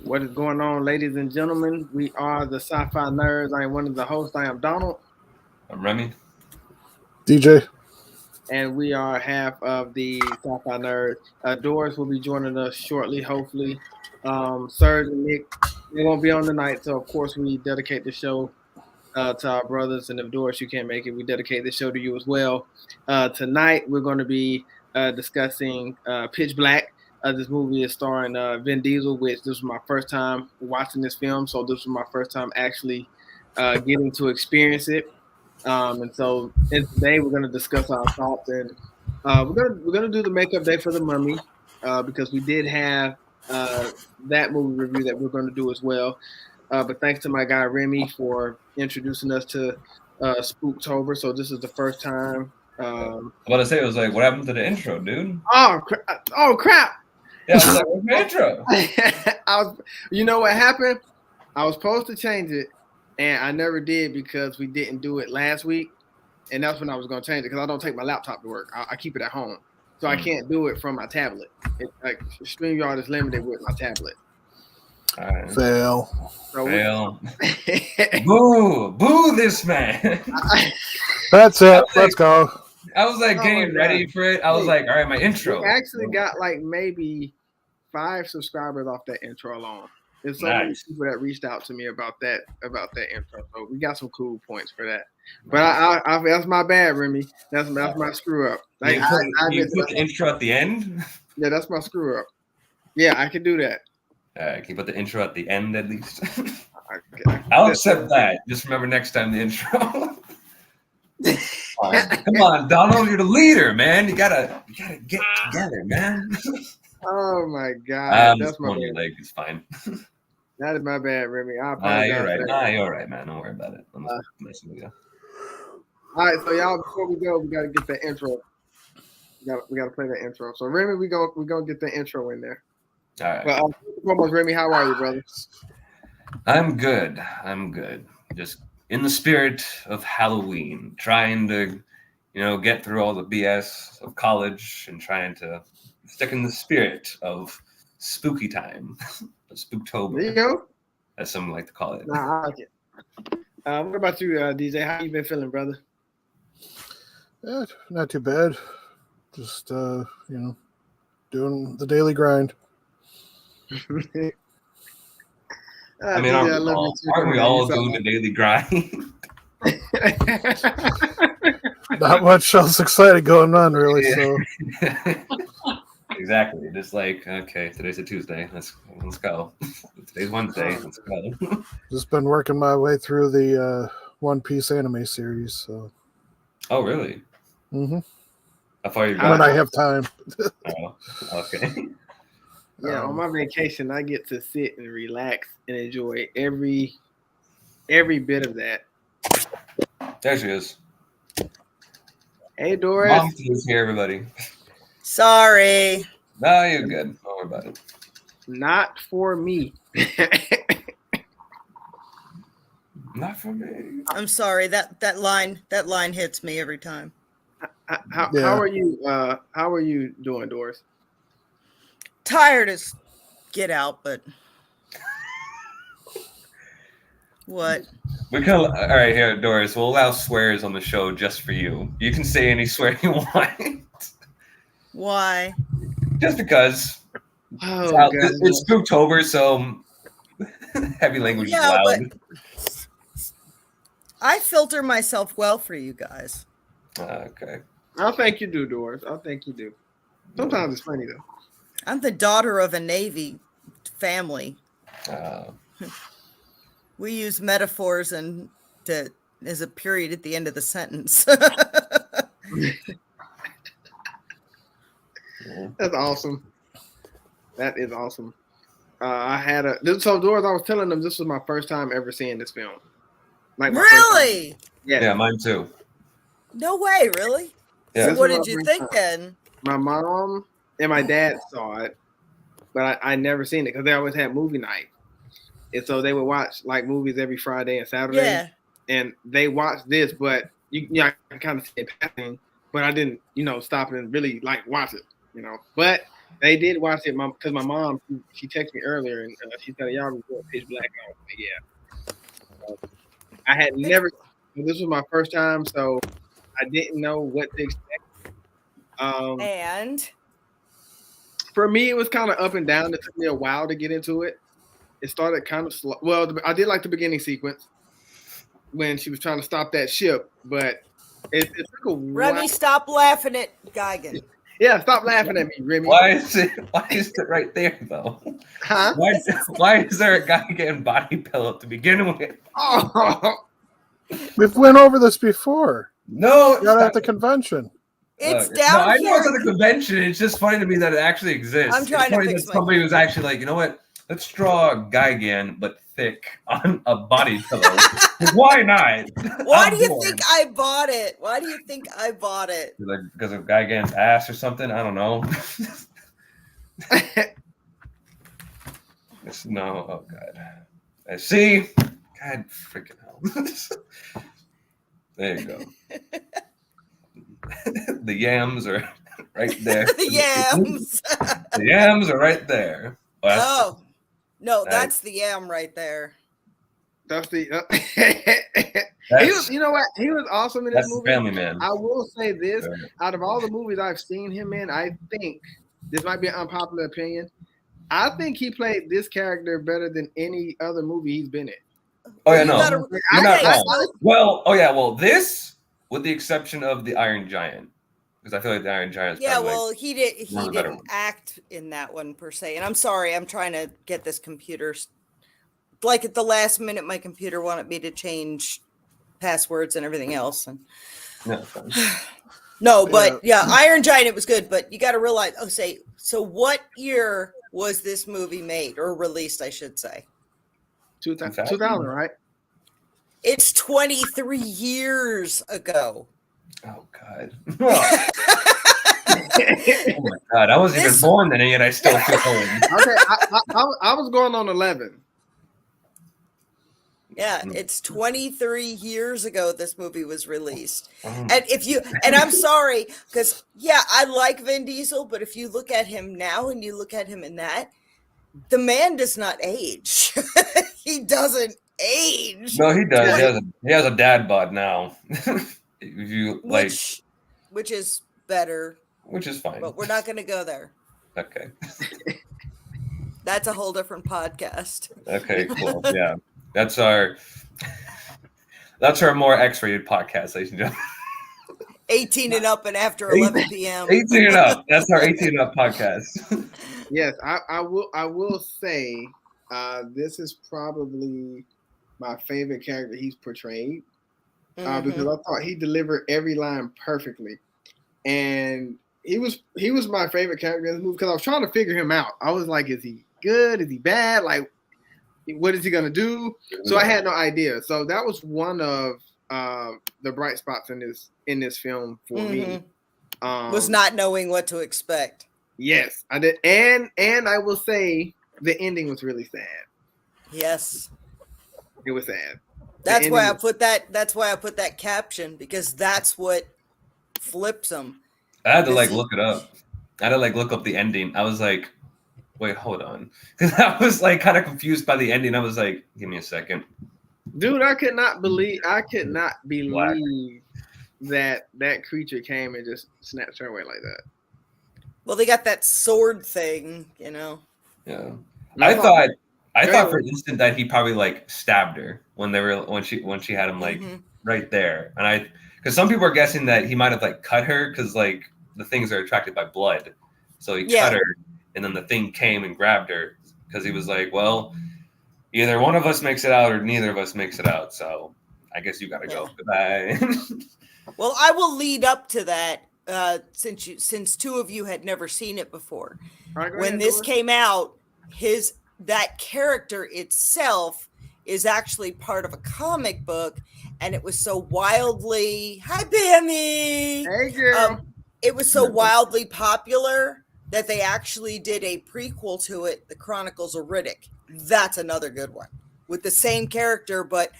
What is going on, ladies and gentlemen? We are the Sci-Fi Nerds. I am one of the hosts. I am Donald. I'm Remy. DJ. And we are half of the Sci-Fi Nerds. Doris will be joining us shortly, hopefully. Serge and Nick, they won't be on tonight, so of course we dedicate the show to our brothers. And if Doris, you can't make it, we dedicate the show to you as well. Tonight we're going to be discussing Pitch Black. This movie is starring Vin Diesel, which this was my first time watching this film, so this was my first time actually getting to experience it. And today we're going to discuss our thoughts, and we're gonna do the makeup day for the Mummy because we did have that movie review that we're going to do as well. But thanks to my guy Remy for introducing us to Spooktober. So this is the first time. I'm about to say, it was like, what happened to the intro, dude? Oh crap! Yeah, I was like, where's my intro? You know what happened? I was supposed to change it, and I never did because we didn't do it last week. And that's when I was going to change it because I don't take my laptop to work. I keep it at home. So I can't do it from my tablet. StreamYard is limited with my tablet. All right. Fail. Fail. Boo this man. That's it. Let's go. I was like getting ready for it. I was like, all right, my intro. We actually got like maybe 5 subscribers off that intro alone. There's so many people that reached out to me about that intro. So we got some cool points for that. But I that's my bad, Remy. That's my screw up. Like, you put the intro at the end? Yeah, that's my screw up. Yeah, I can do that. Can you put the intro at the end at least? I'll accept that. Just remember next time the intro. Come on, Donald, you're the leader, man. You gotta get together, man. Oh my God, that's my bad. Leg is fine. That is my bad, Remy. I apologize. You're right. You're right, man. Don't worry about it. I'm just messing with you. All right, so y'all, before we go, we gotta get that intro. We gotta play that intro. So Remy, we gonna get the intro in there. All right. Well, almost Remy, how are you, brother? I'm good. Just in the spirit of Halloween, trying to, get through all the BS of college and trying to stick in the spirit of spooky time, Spooktober. There you go. As some like to call it. Nah, I like it. What about you, DJ? How you been feeling, brother? Yeah, not too bad. Just doing the daily grind. I mean, aren't we all doing the daily grind? Not much else exciting going on, really. So exactly, just like, okay, today's a Tuesday. Let's go. Today's Wednesday. Let's go. Just been working my way through the One Piece anime series. So. Oh, really? Mm-hmm. How far you when I have time. Oh, okay. Yeah, on my vacation, I get to sit and relax and enjoy every bit of that. There she is. Hey, Doris. Mom is here, everybody. Sorry. No, you're good. Don't worry about it. Not for me. Not for me. I'm sorry. That line hits me every time. How are you? How are you doing, Doris? Tired as get out, but what? We can. All right, here, Doris. We'll allow swears on the show just for you. You can say any swear you want. Why? Just because. Oh, it's Spooktober, so heavy language is allowed. But I filter myself well for you guys. Okay. I think you do, Doris. I think you do. Sometimes it's funny though. I'm the daughter of a Navy family. We use metaphors as a period at the end of the sentence. That's awesome. That is awesome. So Doris, I was telling them this was my first time ever seeing this film. Really? Yeah, mine too. No way, really? Yeah. So what did you think then? My mom and my dad saw it, but I never seen it because they always had movie night. And so they would watch like movies every Friday and Saturday. Yeah. And they watched this, but I can kind of see it passing, but I didn't, stop and really like watch it, But They did watch it, because my mom she texted me earlier and she said y'all record Pitch Black. Yeah, I had never. This was my first time, so I didn't know what to expect. And For me, it was kind of up and down. It took me a while to get into it. It started kind of slow. Well, I did like the beginning sequence when she was trying to stop that ship, but it took a while. Remy, stop laughing at Geigen. Yeah, stop laughing at me, Remy. Why is it right there though? Huh? Why is there a guy getting body pillow to begin with? Oh, We've went over this before. No, Got at the convention. It's no, down I know here. it's at the convention. It's just funny to me that it actually exists. I'm trying it's funny to fix that somebody was actually like, you know what? Let's draw a Gigan but thick on a body pillow. Why not? Why do you think I bought it? Why do you think I bought it? Like because of Gigan's ass or something? I don't know. No, oh god. I see. God freaking hell. There you go. The yams are right there. The yams. The yams are right there. Oh, no, that's the yam right there. That's the. He was, you know what? He was awesome in this movie. Family Man. I will say this: out of all the movies I've seen him in, I think this might be an unpopular opinion. I think he played this character better than any other movie he's been in. Oh yeah, no, you're not wrong. Well, oh yeah, well, this with the exception of the Iron Giant, because I feel like the Iron Giant. Yeah, well, he didn't act in that one per se. And I'm sorry, I'm trying to get this computer. Like at the last minute, my computer wanted me to change passwords and everything else. And no, but yeah, Iron Giant, it was good. But you got to realize, so what year was this movie made or released? I should say 2000, right? It's 23 years ago. Oh God. Oh my God, I wasn't even born then, and yet I still feel old. Okay, I was going on 11. Yeah, it's 23 years ago this movie was released. And I'm sorry, because I like Vin Diesel, but if you look at him now and you look at him in that, the man does not age. He doesn't age. No, he does. He has a dad bod now. If you like, which is better. Which is fine. But we're not going to go there. Okay. That's a whole different podcast. Okay, cool. Yeah. That's our more X-rated podcast, ladies and gentlemen. 18 and up and after 11 p.m. 18 and up. That's our 18 and up podcast. Yes, I will say this is probably my favorite character he's portrayed because I thought he delivered every line perfectly, and he was my favorite character in this movie because I was trying to figure him out. I was like, is he good? Is he bad? Like, what is he gonna do? So I had no idea. So that was one of the bright spots in this film for me. Was not knowing what to expect. Yes, I did, and I will say the ending was really sad. Yes, it was sad. That's why I put that. That's why I put that caption because that's what flips him. I had to look it up. I had to look up the ending. I was like, wait, hold on, because I was kind of confused by the ending. I was like, give me a second, dude. I could not believe that creature came and just snatched her away like that. Well, they got that sword thing, you know. Yeah, I thought for an instant that he probably stabbed her when she had him right there, and because some people are guessing that he might have cut her because the things are attracted by blood, so he cut her, and then the thing came and grabbed her because he was like, well, either one of us makes it out or neither of us makes it out, so I guess you gotta go. Goodbye. Well, I will lead up to that. Since two of you had never seen it before, when this came out, that character itself is actually part of a comic book, and it was so wildly Bammy. Hey girl. It was so wildly popular that they actually did a prequel to it, The Chronicles of Riddick. That's another good one with the same character, but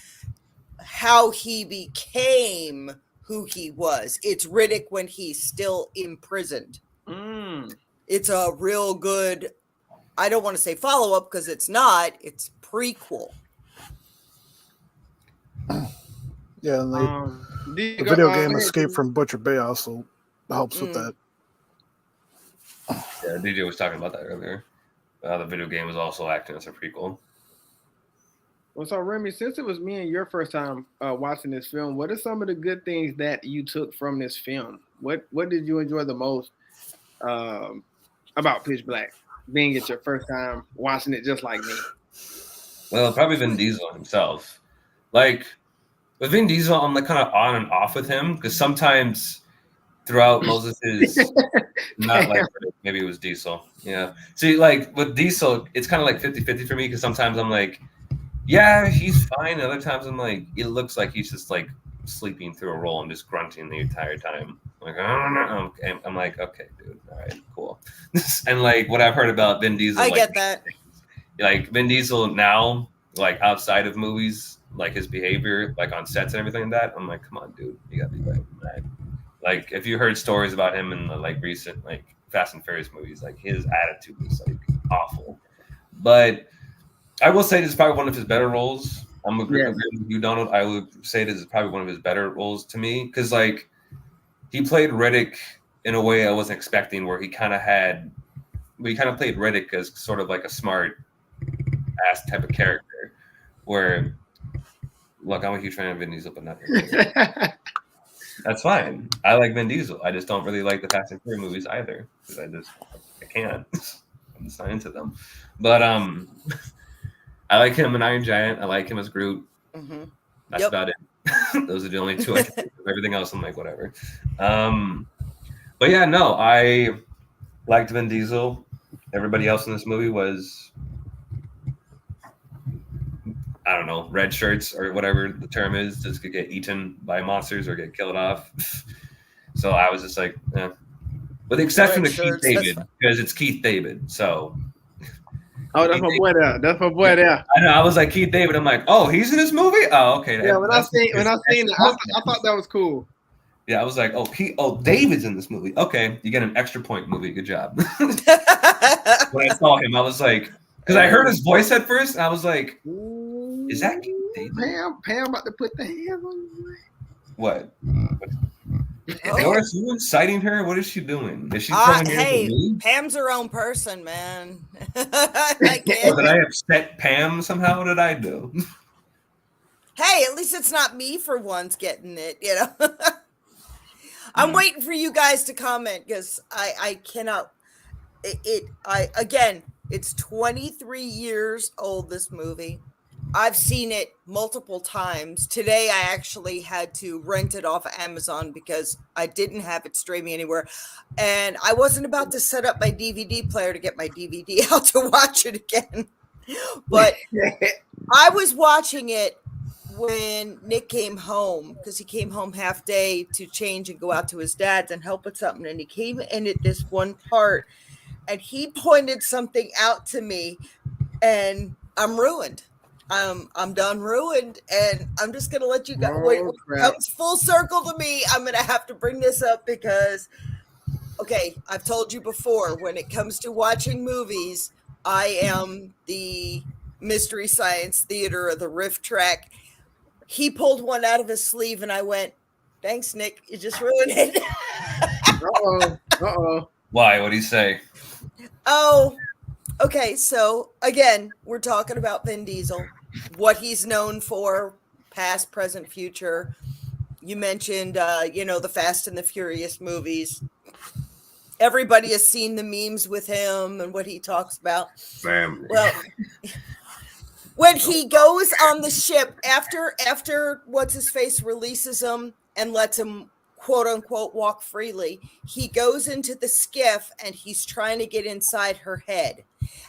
how he became who he was. It's Riddick when he's still imprisoned. it's a real good, I don't want to say follow-up because it's not, it's prequel. Yeah, and the video game Escape from Butcher Bay also helps with that. Yeah, DJ was talking about that earlier. The video game was also acting as a prequel. Well, so Remy, since it was me and your first time watching this film, what are some of the good things that you took from this film? What did you enjoy the most about Pitch Black, being it your first time watching it just like me? Well, probably Vin Diesel himself. Like, with Vin Diesel, I'm like kind of on and off with him because sometimes throughout most of his, not like maybe it was Diesel. Yeah. See, like with Diesel, it's kind of like 50-50 for me because sometimes I'm like, yeah, he's fine. And other times I'm like, it looks like he's just like sleeping through a role and just grunting the entire time. Like, I don't know. I'm like, okay, dude. All right, cool. And like what I've heard about Vin Diesel. I like, get that. Like Vin Diesel now, like outside of movies, like his behavior, like on sets and everything like that, I'm like, come on, dude, you gotta be right. Like if you heard stories about him in the like recent like Fast and Furious movies, like his attitude was like awful. But I will say this is probably one of his better roles. I'm agreeing with you, Donald. I would say this is probably one of his better roles to me because like he played Riddick in a way I wasn't expecting, where he kind of played Riddick as sort of like a smart ass type of character. Where, look, I'm a huge fan of Vin Diesel, but not Vin. That's fine. I like Vin Diesel. I just don't really like the Fast and Furious movies either because I can't. I'm just not into them. But I like him in Iron Giant. I like him as Groot. Mm-hmm. That's about it. Those are the only two I can think of. Everything else, I'm like, whatever. But yeah, no, I liked Vin Diesel. Everybody else in this movie was, I don't know, red shirts or whatever the term is, just could get eaten by monsters or get killed off. So I was just like, eh. With the exception of Keith David, because it's Keith David. So. Oh, that's my boy there. That's my boy there. I know. I was like, Keith David. I'm like, oh, he's in this movie? Oh, okay. Yeah, when I seen it, I thought that was cool. Yeah, I was like, David's in this movie. Okay, you get an extra point movie. Good job. When I saw him, I was like, because I heard his voice at first, and I was like, is that Keith David? Pam about to put the hands on you. What? Doris, you inciting her? What is she doing? Is she throwing hands at me? Pam's her own person, man. Did I upset Pam somehow? What did I do? Hey, at least it's not me for once getting it, you know. I'm waiting for you guys to comment because I cannot. Again, it's 23 years old, this movie. I've seen it multiple times. Today, I actually had to rent it off of Amazon because I didn't have it streaming anywhere. And I wasn't about to set up my DVD player to get my DVD out to watch it again. But I was watching it when Nick came home because he came home half day to change and go out to his dad's and help with something. And he came in at this one part and he pointed something out to me and I'm ruined. I'm done ruined, and I'm just gonna let you go. Wait, when it comes full circle to me, I'm gonna have to bring this up because, okay, I've told you before, when it comes to watching movies, I am the Mystery Science Theater or the riff track. He pulled one out of his sleeve, and I went, "Thanks, Nick. You just ruined it." Uh-oh. Why? What did he say? Oh. Okay, so again, we're talking about Vin Diesel, what he's known for, past, present, future. You mentioned, the Fast and the Furious movies. Everybody has seen the memes with him and what he talks about. Family. Well, when he goes on the ship after what's his face releases him and lets him quote unquote walk freely, he goes into the skiff and he's trying to get inside her head.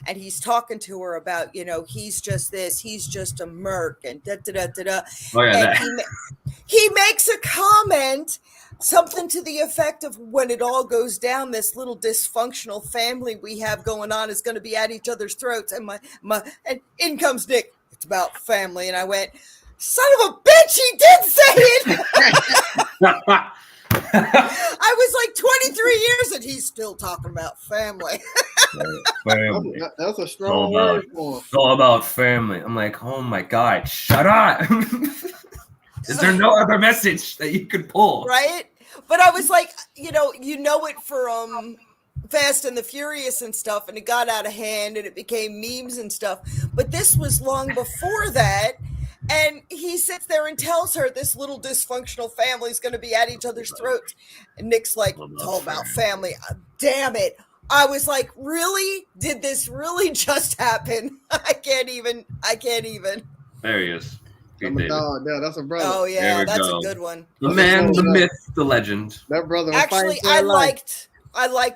And he's talking to her about, he's just this, he's just a merc, and da-da-da-da-da. Oh, yeah, and he makes a comment, something to the effect of, when it all goes down, this little dysfunctional family we have going on is going to be at each other's throats. And and in comes Nick, it's about family. And I went, son of a bitch, he did say it. I was like years and he's still talking about family. Family. That's a strong word for him. It's all about family. I'm like, oh my God, shut up. Is there no other message that you could pull? Right? But I was like, you know it for Fast and the Furious and stuff, and it got out of hand and it became memes and stuff. But this was long before that. And he sits there and tells her this little dysfunctional family is going to be at each other's throats. And Nick's like, it's all about family. Damn it. I was like, really? Did this really just happen? I can't even. There he is. I'm a dog. Yeah, that's a brother. Oh, yeah, that's a good one. The man, the myth, the legend. That brother. Actually, I liked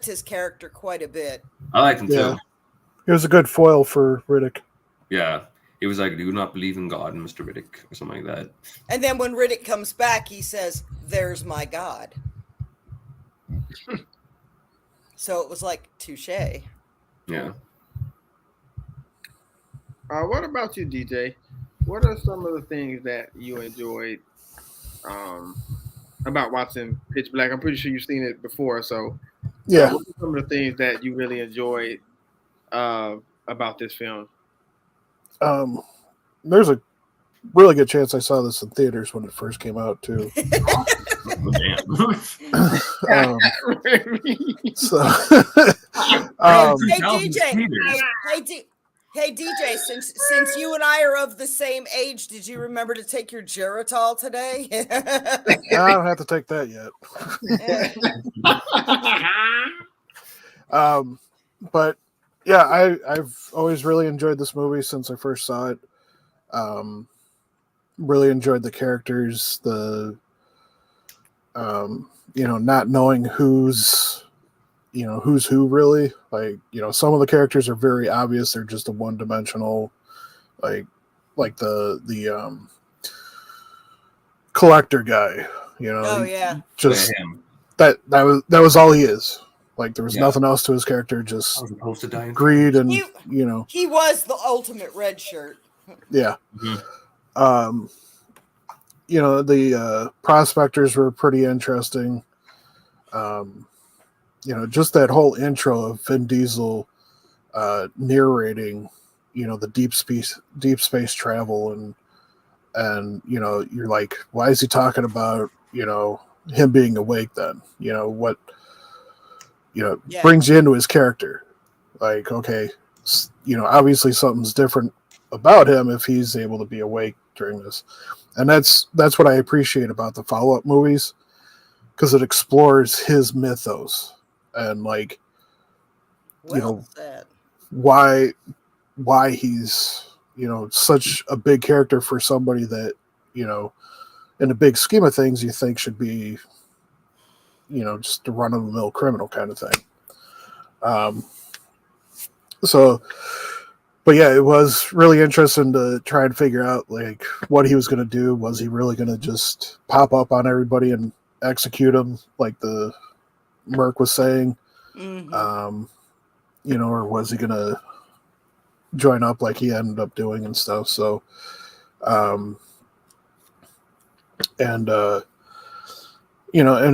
his character quite a bit. I liked him too. He was a good foil for Riddick. Yeah. He was like, do you not believe in God, Mr. Riddick? Or something like that. And then when Riddick comes back, he says, there's my God. So it was like, touche. Yeah. What about you, DJ? What are some of the things that you enjoyed about watching Pitch Black? I'm pretty sure you've seen it before. So yeah. What are some of the things that you really enjoyed about this film? There's a really good chance I saw this in theaters when it first came out too. Hey DJ, since you and I are of the same age, did you remember to take your Geritol today? I don't have to take that yet. But yeah, I've always really enjoyed this movie since I first saw it. Really enjoyed the characters, the not knowing who's who really. Like, some of the characters are very obvious. They're just a one-dimensional, like the collector guy, Oh yeah. Just that was all he is. Like, there was nothing else to his character, just greed and he was the ultimate red shirt. Yeah. Mm-hmm. The prospectors were pretty interesting. Just that whole intro of Vin Diesel narrating, the deep space travel and you're like, why is he talking about, him being awake then? What brings you into his character? Like, okay, obviously something's different about him if he's able to be awake during this. And that's what I appreciate about the follow-up movies, because it explores his mythos and why he's such a big character for somebody that in the big scheme of things you think should be just a run-of-the-mill criminal kind of thing. But yeah, it was really interesting to try and figure out like what he was going to do. Was he really going to just pop up on everybody and execute them like the Merc was saying? Mm-hmm. Or was he going to join up like he ended up doing and stuff? So, and it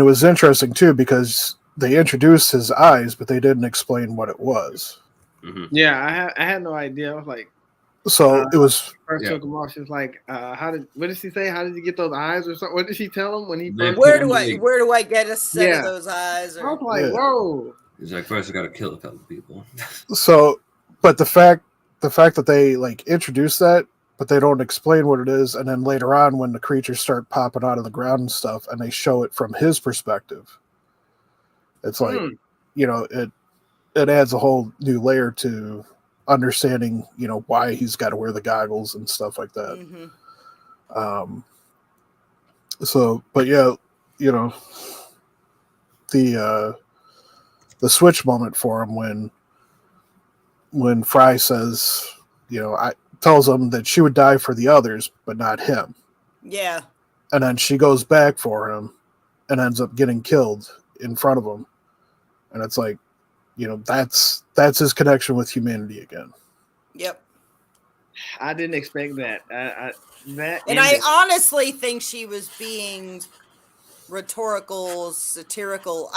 was interesting too, because they introduced his eyes, but they didn't explain what it was. Mm-hmm. Yeah, I had no idea. I was like, so it was first took him off. She was like, what did she say? How did he get those eyes or something? What did she tell him when he? Where do I get a set of those eyes? Or... I was like, whoa. He's like, first I got to kill a couple people. So, but the fact that they like introduce that, but they don't explain what it is, and then later on when the creatures start popping out of the ground and stuff, and they show it from his perspective, it's like, it adds a whole new layer to understanding, why he's got to wear the goggles and stuff like that. Mm-hmm. So, but yeah, the switch moment for him when Fry says, tells him that she would die for the others, but not him. Yeah. And then she goes back for him and ends up getting killed in front of him. And it's like, that's his connection with humanity again. Yep. I didn't expect that. I honestly think she was being rhetorical, satirical.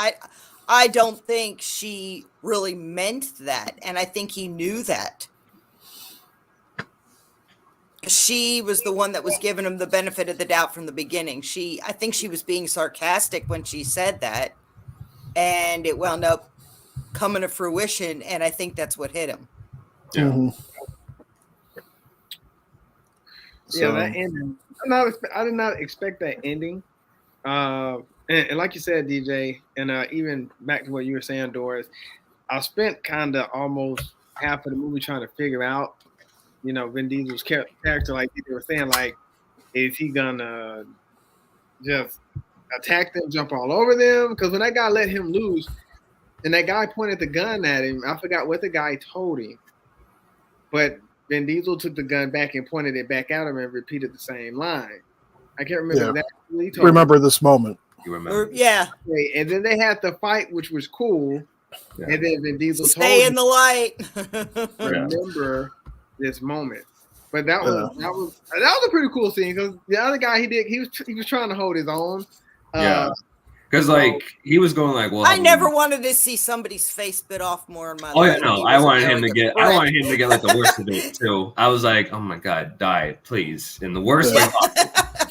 I don't think she really meant that. And I think he knew that. She was the one that was giving him the benefit of the doubt from the beginning. I think she was being sarcastic when she said that. And it wound up coming to fruition. And I think that's what hit him. Yeah. Mm-hmm. Yeah, that ending. I did not expect that ending. And like you said, DJ, and even back to what you were saying, Doris, I spent kind of almost half of the movie trying to figure out, Vin Diesel's character, like they were saying, like, is he gonna just attack them, jump all over them? Because when that guy let him loose, and that guy pointed the gun at him, I forgot what the guy told him, but Vin Diesel took the gun back and pointed it back at him and repeated the same line. I can't remember that. He told remember this moment. You remember? Yeah. And then they had the fight, which was cool. Yeah. And then Vin Diesel stay in the light. Remember this moment. But that was a pretty cool scene because the other guy he was trying to hold his own. Because like he was going like, well, I never wanted to see somebody's face bit off more in my life. Oh yeah, no, I wanted him to get like the worst of it too. I was like, oh my god, die, please, in the worst way possible.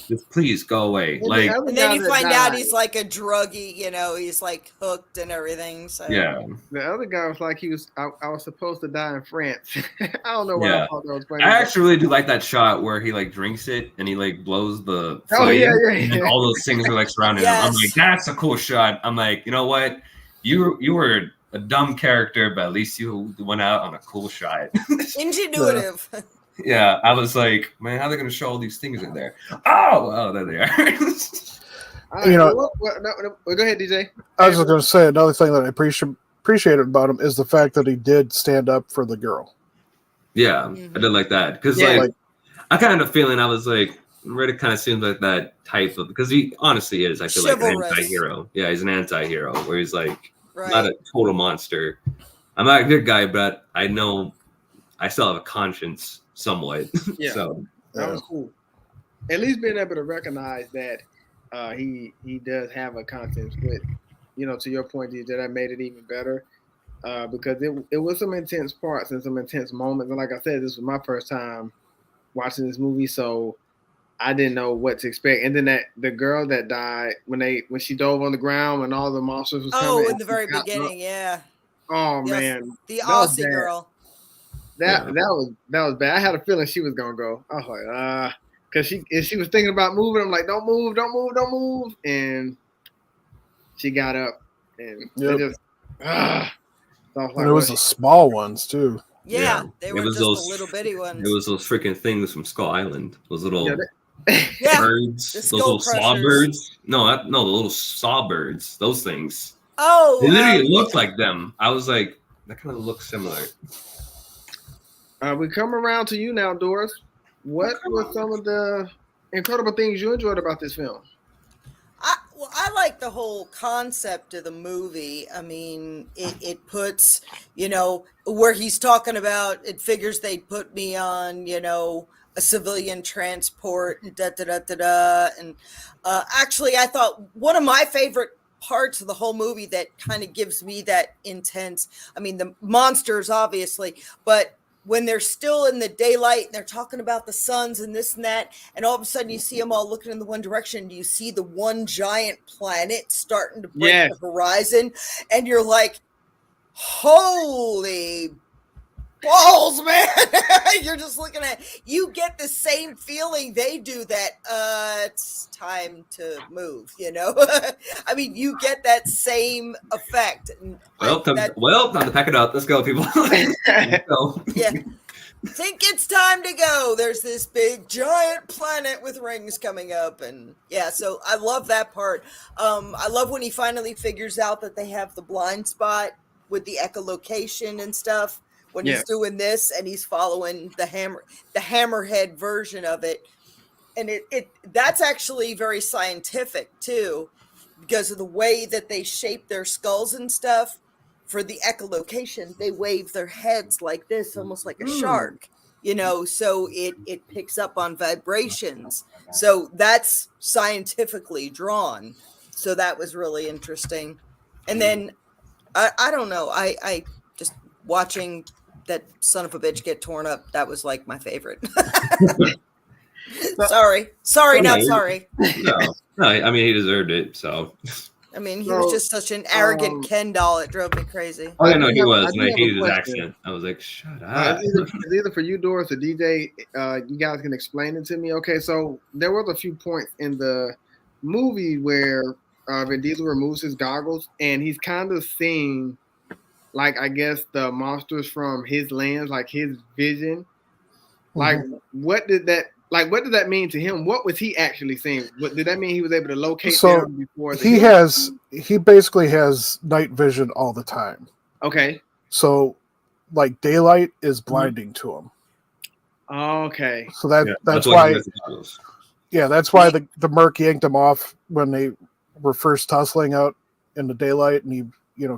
Just please go away. Like, and then you find out he's like a druggie, he's like hooked and everything. So yeah, the other guy was like I was supposed to die in France. I don't know why I thought that was funny. I actually really do like that shot where he like drinks it and he like blows the and all those things are like surrounding him. I'm like, that's a cool shot. I'm like, you know what? You were a dumb character, but at least you went out on a cool shot. Ingenuitive. Yeah, I was like, man, how are they going to show all these things in there? Oh, there they are. Go ahead, DJ. I was just going to say another thing that I appreciated about him is the fact that he did stand up for the girl. Yeah, I did like that because like I kind of feeling I was like, Reddit kind of seems like that type of because he honestly is. I feel like an anti-hero. Yeah, he's an anti-hero where he's like not a total monster. I'm not a good guy, but I know I still have a conscience. Somewhat. Yeah. So that was cool. At least being able to recognize that he does have a conscience, but to your point, DJ, that made it even better because it was some intense parts and some intense moments. And like I said, this was my first time watching this movie, so I didn't know what to expect. And then the girl that died when she dove on the ground when all the monsters was coming. Oh, in the very beginning, yeah. Oh man, the Aussie girl. That was bad. I had a feeling she was gonna go. I was like, because she was thinking about moving. I'm like, don't move, and she got up and and it was the small ones too. Yeah, they were just the little bitty ones. It was those freaking things from Skull Island. Those little birds, those little saw birds. No, the little saw birds. Those things. Oh, they literally looked like them. I was like, that kind of looks similar. We come around to you now, Doris. What were some of the incredible things you enjoyed about this film? I like the whole concept of the movie. I mean, it puts, where he's talking about, it figures they'd put me on, a civilian transport, and And actually, I thought one of my favorite parts of the whole movie that kind of gives me that intense, the monsters, obviously, but when they're still in the daylight and they're talking about the suns and this and that, and all of a sudden you see them all looking in the one direction, you see the one giant planet starting to break the horizon, and you're like, holy balls, man. You're just looking at, you get the same feeling they do that it's time to move, you get that same effect. Well, time to pack it up. Let's go, people. Yeah. Think it's time to go. There's this big giant planet with rings coming up, and so I love that part. I love when he finally figures out that they have the blind spot with the echolocation and stuff. When he's doing this and he's following the hammerhead version of it. And that's actually very scientific too, because of the way that they shape their skulls and stuff. For the echolocation, they wave their heads like this, almost like a shark, so it picks up on vibrations. So that's scientifically drawn. So that was really interesting. And then I don't know. I just watching that son of a bitch get torn up. That was like my favorite. Sorry, not sorry. No, I mean he deserved it. So I mean he was just such an arrogant Ken doll. It drove me crazy. Oh, yeah, no, he was, and I hated his accent. I was like, shut up. It's either for you, Doris, or DJ. You guys can explain it to me. Okay, so there was a few points in the movie where Vin Diesel removes his goggles, and he's kind of seeing, like, I guess the monsters from his lens, like his vision. Like, what did that mean to him? What was he actually seeing? What did that mean? He was able to locate them before he basically has night vision all the time. Okay. So, like, daylight is blinding to him. Okay. So that's why. Yeah, that's why the Merc yanked him off when they were first tussling out in the daylight, and he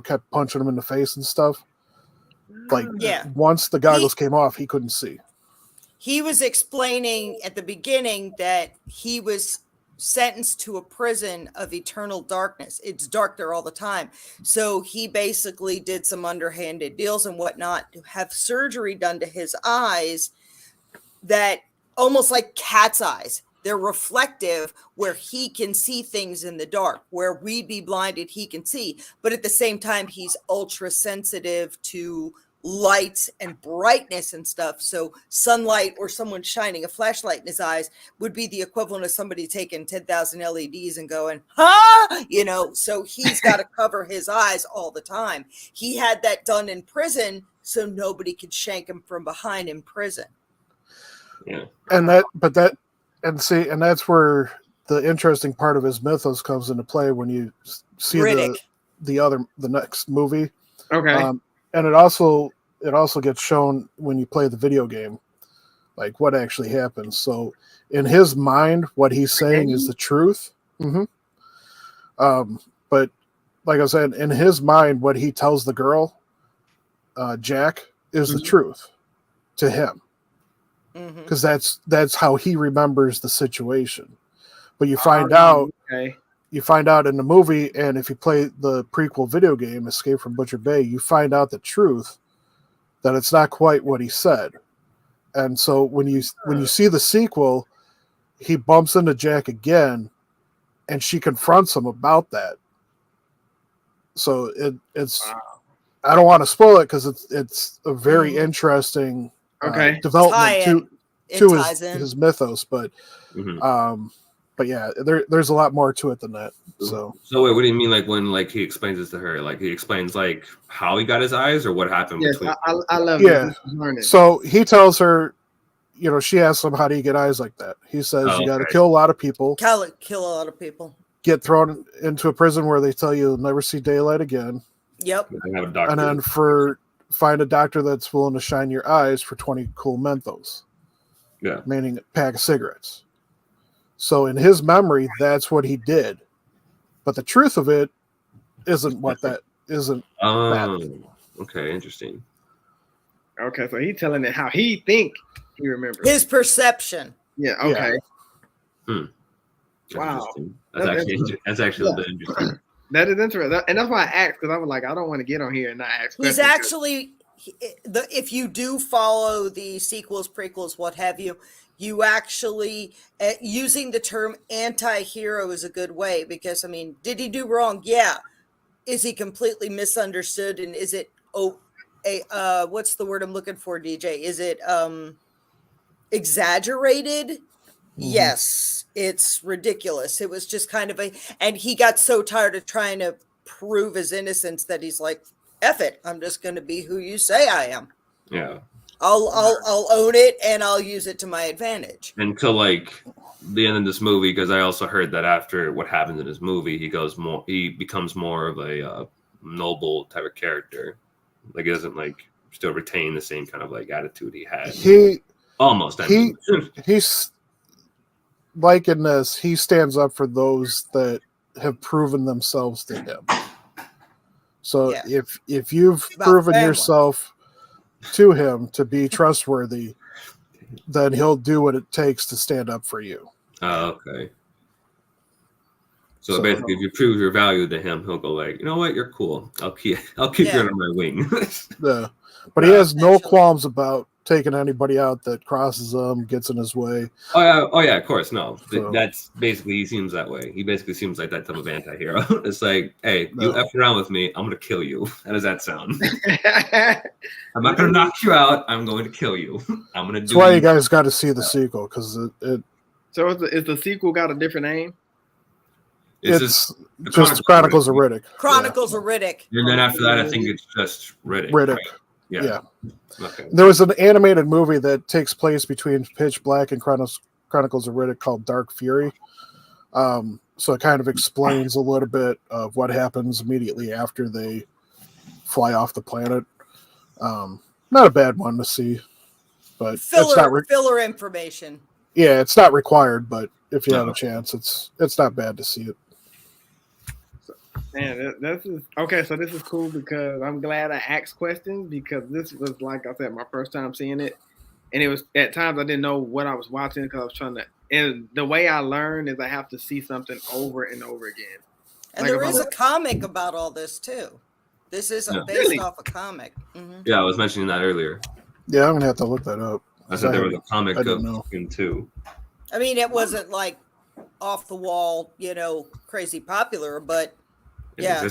kept punching him in the face and stuff. Like, once the goggles came off, he couldn't see. He was explaining at the beginning that he was sentenced to a prison of eternal darkness. It's dark there all the time. So he basically did some underhanded deals and whatnot to have surgery done to his eyes that almost like cat's eyes. They're reflective where he can see things in the dark, where we'd be blinded, he can see. But at the same time, he's ultra sensitive to lights and brightness and stuff. So sunlight or someone shining a flashlight in his eyes would be the equivalent of somebody taking 10,000 LEDs and going, so he's got to cover his eyes all the time. He had that done in prison so nobody could shank him from behind in prison. Yeah. And that's where the interesting part of his mythos comes into play when you see the next movie. Okay. And it also gets shown when you play the video game, like what actually happens. So in his mind, what he's saying is the truth. Mm-hmm. But like I said, in his mind, what he tells the girl, Jack, is the truth to him. Because that's how he remembers the situation. But you find out in the movie, and if you play the prequel video game, Escape from Butcher Bay, you find out the truth that it's not quite what he said. And so when you see the sequel, he bumps into Jack again, and she confronts him about that. So it's I don't want to spoil it because it's a very interesting development to his mythos, but but yeah, there's a lot more to it than that. So wait, what do you mean? Like when he explains this to her, like he explains like how he got his eyes or what happened between? I love it. So he tells her, she asks him, how do you get eyes like that? He says you got to kill a lot of people. Kill a lot of people. Get thrown into a prison where they tell you you'll never see daylight again. Yep. And then find a doctor that's willing to shine your eyes for 20 cool menthos. Yeah. Meaning a pack of cigarettes. So in his memory, that's what he did. But the truth of it isn't that. Okay, interesting. Okay, so he's telling it how he think he remembers. His perception. Yeah, okay. Yeah. Wow. That's actually a bit interesting. That is interesting. And that's why I asked, because I was like, I don't want to get on here and not ask. He's actually, if you do follow the sequels, prequels, what have you, you actually, using the term anti-hero is a good way, because, I mean, did he do wrong? Yeah. Is he completely misunderstood? And is it, what's the word I'm looking for, DJ? Is it exaggerated? Yes, it's ridiculous. It was just kind of and he got so tired of trying to prove his innocence that he's like, F it, I'm just going to be who you say I am. Yeah. I'll own it and I'll use it to my advantage. Until the end of this movie, because I also heard that after what happens in this movie, he becomes more of a noble type of character. Like he doesn't still retain the same kind of attitude he had. He's like in this, he stands up for those that have proven themselves to him. So if you've proven yourself to him to be trustworthy, then he'll do what it takes to stand up for you. Oh, okay. So basically, if you prove your value to him, he'll go like, you know what, you're cool. I'll keep you under my wing. Yeah, but he has no qualms about taking anybody out that crosses him, gets in his way. Oh yeah, of course. No, that's basically, he seems that way. He basically seems like that type of anti-hero. It's like, hey, you F around with me, I'm gonna kill you. How does that sound? I'm not gonna knock you out. I'm going to kill you. I'm gonna. That's why you guys got to see the sequel, because it. So is the sequel got a different name? It's just Chronicles of Riddick. Chronicles of Riddick. And then after that, I think it's just Riddick. Riddick. Right? Yeah. Okay. There was an animated movie that takes place between Pitch Black and Chronicles of Riddick called Dark Fury. So it kind of explains a little bit of what happens immediately after they fly off the planet. Not a bad one to see, but it's not filler information. Yeah, it's not required, but if you have a chance, it's not bad to see it. Man, this is okay. So this is cool because I'm glad I asked questions, because this was, like I said, my first time seeing it, and it was at times I didn't know what I was watching because I was trying to. And the way I learn is I have to see something over and over again. And there is a comic about all this too. This isn't based off a comic. Mm-hmm. Yeah, I was mentioning that earlier. Yeah, I'm gonna have to look that up. I said there was a comic of him too. I mean, it wasn't like off the wall, crazy popular, but yeah.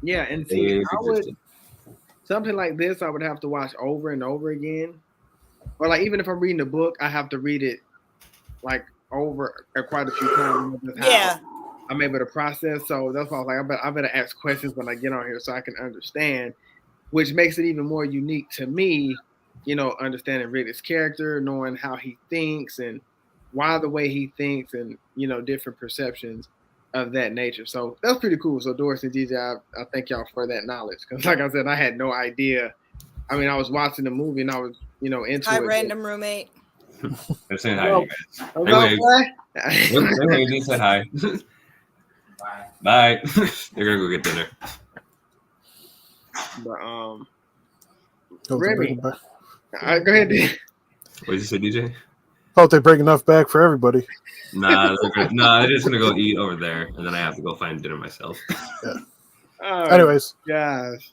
Yeah, and see, something like this I would have to watch over and over again. Or like even if I'm reading a book, I have to read it like over quite a few times. Yeah. I'm able to process. So that's why I was like, I better ask questions when I get on here so I can understand, which makes it even more unique to me, understanding Riddick's character, knowing how he thinks and why the way he thinks, and, different perceptions of that nature. So that's pretty cool. So Doris and DJ, I thank y'all for that knowledge. Because like I said, I had no idea. I mean, I was watching the movie and I was, into it. Hi, random roommate. They're saying hi to you guys. Anyway, they said hi. Bye. They're gonna go get dinner. But Remy, go ahead. What did you say, DJ? Hope they bring enough back for everybody. Nah, they're just gonna go eat over there, and then I have to go find dinner myself. Yeah. Anyways, gosh.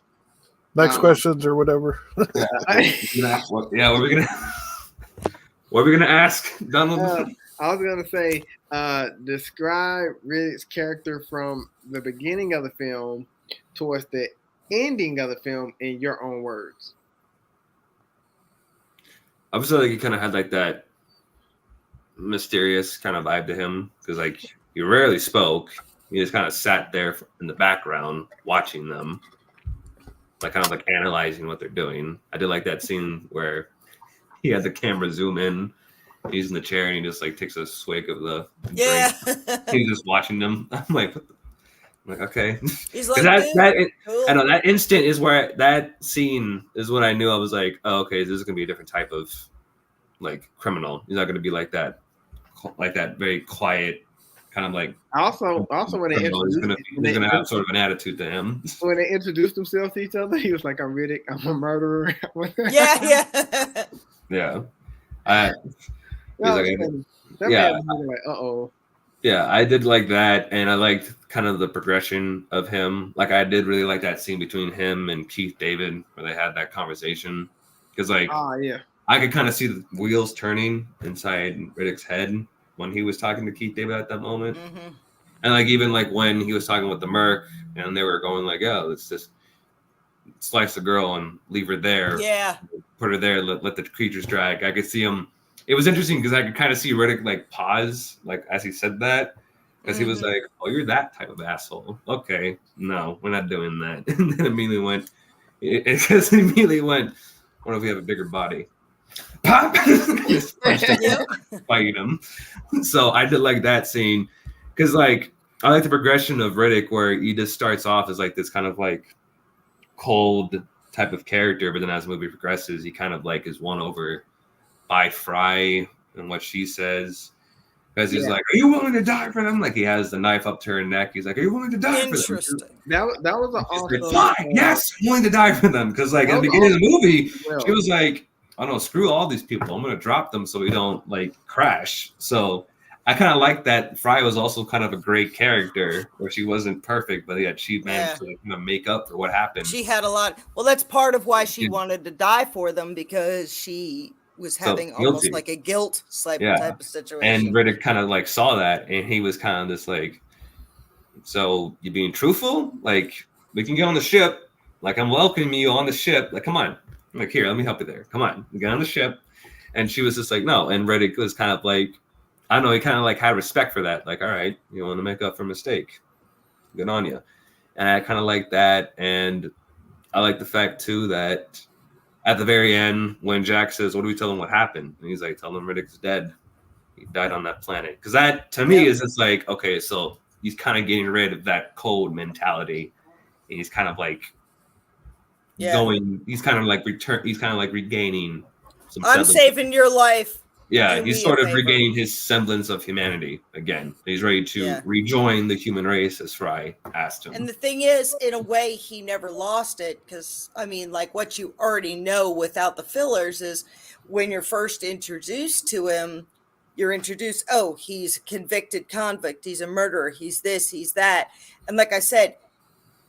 Next questions or whatever. What are we gonna ask, Donald? I was gonna say, describe Riddick's character from the beginning of the film towards the ending of the film in your own words. I was like, he kind of had like that mysterious kind of vibe to him, because like he rarely spoke. He just kind of sat there in the background watching them, like kind of like analyzing what they're doing. I did like that scene where he had the camera zoom in. He's in the chair and he just like takes a swig of the drink. He's just watching them. I'm like okay. He's like, cool. I know that instant is where that scene is when I knew I was like, oh, okay, this is gonna be a different type of like criminal. He's not gonna be like that very quiet kind of like. Also when they he's gonna have sort of an attitude to him. When they introduced themselves to each other, he was like, "I'm Riddick. I'm a murderer." Yeah. Yeah, I did like that, and I liked kind of the progression of him. Like, I did really like that scene between him and Keith David where they had that conversation, because like, I could kind of see the wheels turning inside Riddick's head when he was talking to Keith David at that moment. Mm-hmm. And like even like when he was talking with the Merc and they were going like, oh, let's just slice the girl and leave her there. Yeah. Put her there, let the creatures drag. I could see him. It was interesting because I could kind of see Riddick like pause, like as he said that, because he was like, "Oh, you're that type of asshole." Okay, no, we're not doing that. And then immediately went. What if we have a bigger body? Pop! Just fight him. So I did like that scene because like I like the progression of Riddick where he just starts off as like this kind of like cold type of character, but then as the movie progresses, he kind of like is won over by Fry and what she says, because he's like, "Are you willing to die for them?" Like he has the knife up to her neck. He's like, "Are you willing to die for them?" Interesting. That was an awesome. Fine, yes, I'm willing to die for them, because like at the beginning of the movie, she was like, "Oh no, screw all these people. I'm gonna drop them so we don't like crash." So I kind of like that Fry was also kind of a great character, where she wasn't perfect, but yet she managed to kind of make up for what happened. She had a lot. Well, that's part of why she wanted to die for them, because she was having almost like a guilt type of situation. And Riddick kind of like saw that, and he was kind of just like, so you being truthful? Like, we can get on the ship. Like, I'm welcoming you on the ship. Like, come on. I'm like, here, let me help you there. Come on, get on the ship. And she was just like, no. And Riddick was kind of like, I don't know, he kind of like had respect for that. Like, all right, you want to make up for a mistake. Good on you. And I kind of like that. And I like the fact, too, that at the very end, when Jack says, what do we tell him what happened? And he's like, tell him Riddick's dead. He died on that planet. Because that, to me, is just like, okay, so he's kind of getting rid of that cold mentality. And he's kind of like going, he's kind of like regaining some I'm saving your life. Yeah, he's sort of regaining his semblance of humanity again. He's ready to rejoin the human race, as Fry asked him. And the thing is, in a way, he never lost it, because, I mean, like, what you already know without the fillers is when you're first introduced to him, you're introduced, oh, he's a convicted convict, he's a murderer, he's this, he's that. And like I said,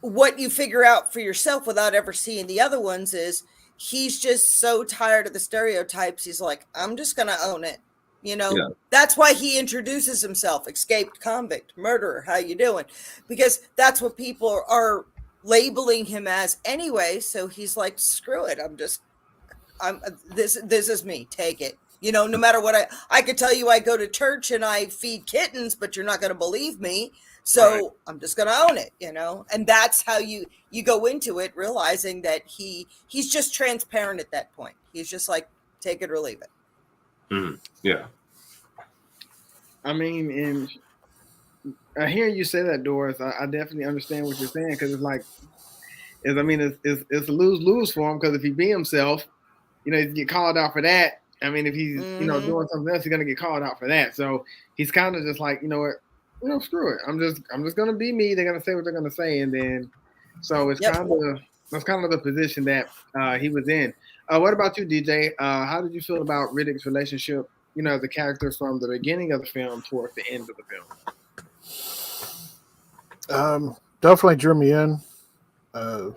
what you figure out for yourself without ever seeing the other ones is he's just so tired of the stereotypes. He's like, I'm just going to own it. You know, that's why he introduces himself, escaped convict, murderer, how you doing? Because that's what people are labeling him as anyway. So he's like, screw it. This is me. Take it. You know, no matter what I could tell you I go to church and I feed kittens, but you're not going to believe me. So I'm just going to own it, you know, and that's how you go into it, realizing that he's just transparent at that point. He's just like, take it or leave it. Mm-hmm. Yeah. I mean, and hearing you say that, Doris, I definitely understand what you're saying, because it's like, it's a lose-lose for him, because if he be himself, you know, he get called out for that. I mean, if he's, you know, doing something else, he's going to get called out for that. So he's kind of just like, you know what? You know, screw it. I'm just gonna be me. They're gonna say what they're gonna say, and then so it's kind of the position that he was in. What about you, DJ? How did you feel about Riddick's relationship? You know, as a character from the beginning of the film towards the end of the film. Definitely drew me in. You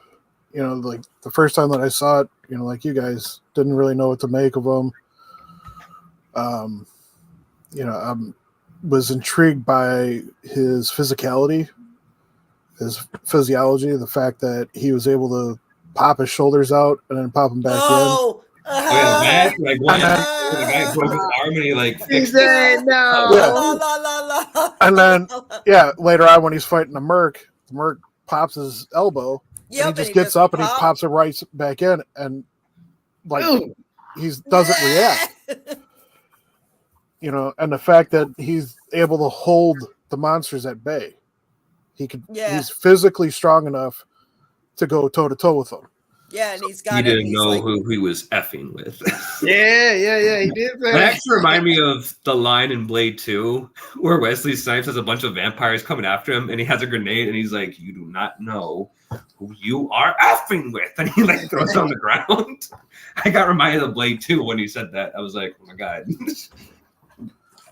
know, like the first time that I saw it, you know, like you guys didn't really know what to make of him. You know, was intrigued by his physicality, his physiology, the fact that he was able to pop his shoulders out and then pop them back in. Like one the guy broke his arm and he like fixed it. No. And then later on when he's fighting the Merc pops his elbow and he just gets up and he pops it right back in, and like he doesn't react. You know, and the fact that he's able to hold the monsters at bay, he's physically strong enough to go toe to toe with them. Yeah, and he's got. He didn't know who he was effing with. Yeah, he did. That actually reminded me of the line in Blade 2 where Wesley Snipes has a bunch of vampires coming after him, and he has a grenade, and he's like, "You do not know who you are effing with," and he like throws it on the ground. I got reminded of Blade 2 when he said that. I was like, "Oh my god."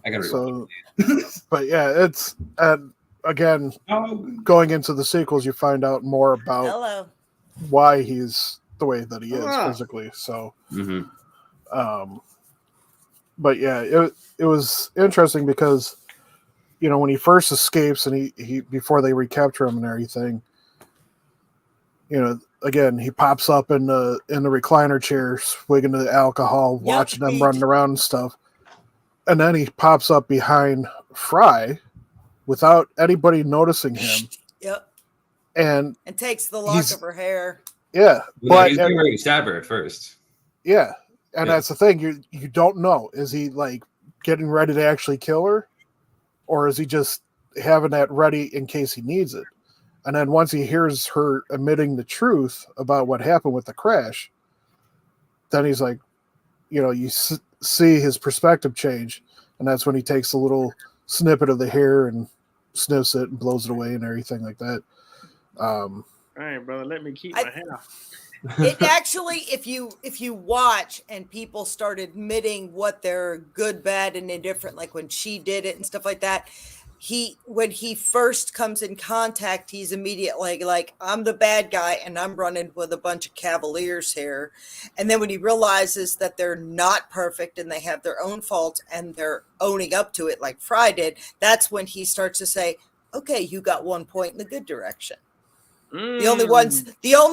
I gotta but yeah, it's again going into the sequels, you find out more about why he's the way that he is physically. So, but yeah, it was interesting because, you know, when he first escapes and he before they recapture him and everything, you know, again he pops up in the recliner chair, swigging the alcohol, watching them running around and stuff. And then he pops up behind Fry without anybody noticing him. Yep. And takes the lock of her hair. Yeah. But he's ready to stab her at first. Yeah. And that's the thing. You don't know. Is he like getting ready to actually kill her? Or is he just having that ready in case he needs it? And then once he hears her admitting the truth about what happened with the crash, then he's like, you know, you see his perspective change, and that's when he takes a little snippet of the hair and sniffs it and blows it away and everything like that. All right, brother, let me keep my hair. It actually, if you watch and people start admitting what they're good, bad, and indifferent, like when she did it and stuff like that, when he first comes in contact, he's immediately like, I'm the bad guy and I'm running with a bunch of cavaliers here. And then when he realizes that they're not perfect and they have their own faults and they're owning up to it like Fry did, that's when he starts to say, okay, you got 1 point in the good direction. The only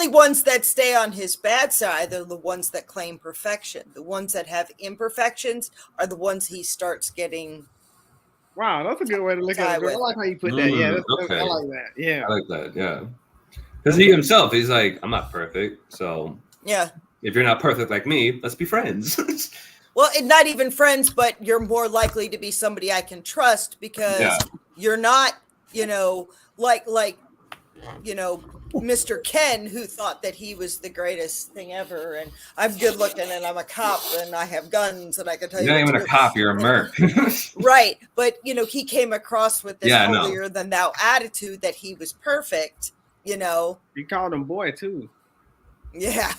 ones that stay on his bad side are the ones that claim perfection. The ones that have imperfections are the ones he starts getting. Wow, that's a good way to look at it. I like how you put that. Yeah, okay. I like that. Yeah, I like that. Yeah, because he himself, he's like, I'm not perfect, so yeah. If you're not perfect like me, let's be friends. Well, and not even friends, but you're more likely to be somebody I can trust because you're not, like Mr. Ken, who thought that he was the greatest thing ever, and I'm good looking, and I'm a cop, and I have guns, and I can tell you. You're not even a cop; you're a merc. Right, but he came across with this holier than thou attitude that he was perfect. You called him boy too. Yeah.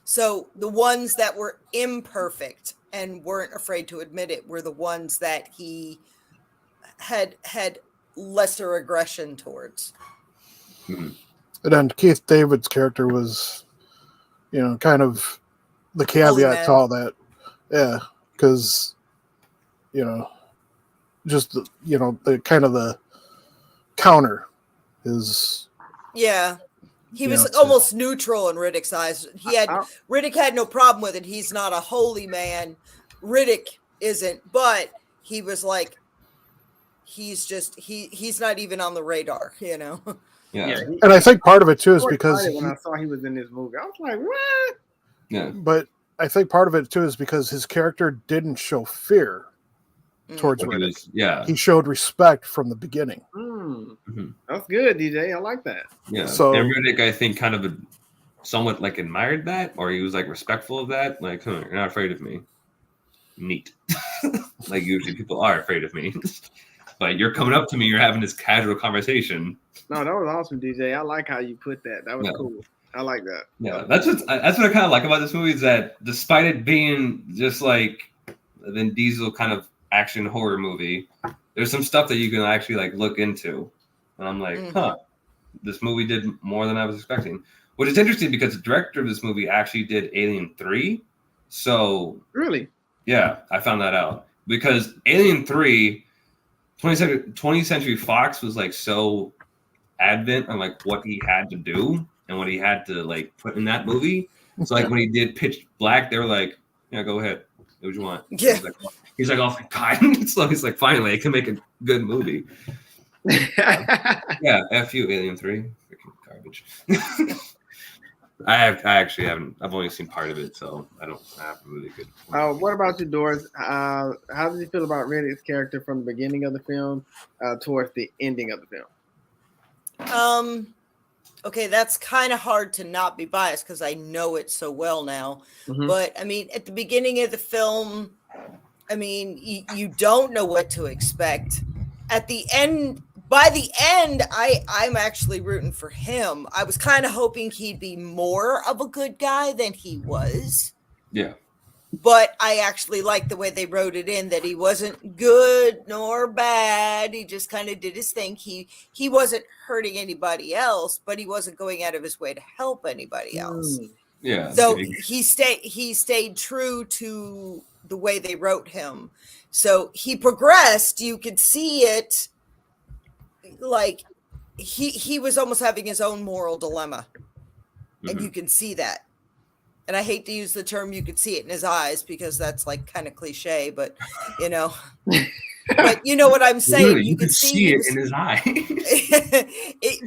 So the ones that were imperfect and weren't afraid to admit it were the ones that he had lesser aggression towards. And then Keith David's character was, kind of the caveat to all that. Yeah, because, just, the kind of the counter is. Yeah. He was almost neutral in Riddick's eyes. Riddick had no problem with it. He's not a holy man. Riddick isn't, but he was like, he's not even on the radar, Yeah. And I think part of it too is because when I saw he was in this movie, I was like, what? Yeah. But I think part of it too is because his character didn't show fear towards Riddick. He showed respect from the beginning. That's good, DJ. I like that. Yeah. So and Riddick, I think, kind of somewhat like admired that, or he was like respectful of that. Like, you're not afraid of me. Neat. Like usually people are afraid of me. But you're coming up to me, you're having this casual conversation. No, that was awesome, DJ. I like how you put that. That was cool. I like that. Yeah, that's what I kind of like about this movie is that despite it being just like Vin Diesel kind of action horror movie, there's some stuff that you can actually like look into. And I'm like, this movie did more than I was expecting. Which is interesting because the director of this movie actually did Alien 3. So really? Yeah, I found that out. Because Alien 3, 20th Century Fox was like so adamant on like what he had to do and what he had to like put in that movie. So like when he did Pitch Black, they were like, yeah, go ahead. Do what you want. Yeah. He's like, oh my God. So he's like, finally, I can make a good movie. Yeah, F you, Alien 3. Freaking garbage. I've only seen part of it, so I don't have a really good. What about you, Doris? How did you feel about Riddick's character from the beginning of the film towards the ending of the film? Okay, that's kind of hard to not be biased because I know it so well now. But I mean, at the beginning of the film, I mean, you don't know what to expect. At the end, by the end, I'm actually rooting for him. I was kind of hoping he'd be more of a good guy than he was. Yeah. But I actually like the way they wrote it in that he wasn't good nor bad. He just kind of did his thing. He wasn't hurting anybody else, but he wasn't going out of his way to help anybody else. Yeah. So he stayed true to the way they wrote him. So he progressed. You could see it. Like he was almost having his own moral dilemma, and you can see that. And I hate to use the term "you could see it in his eyes" because that's like kind of cliche, but but you know what I'm saying. Really, you could see it in his eyes.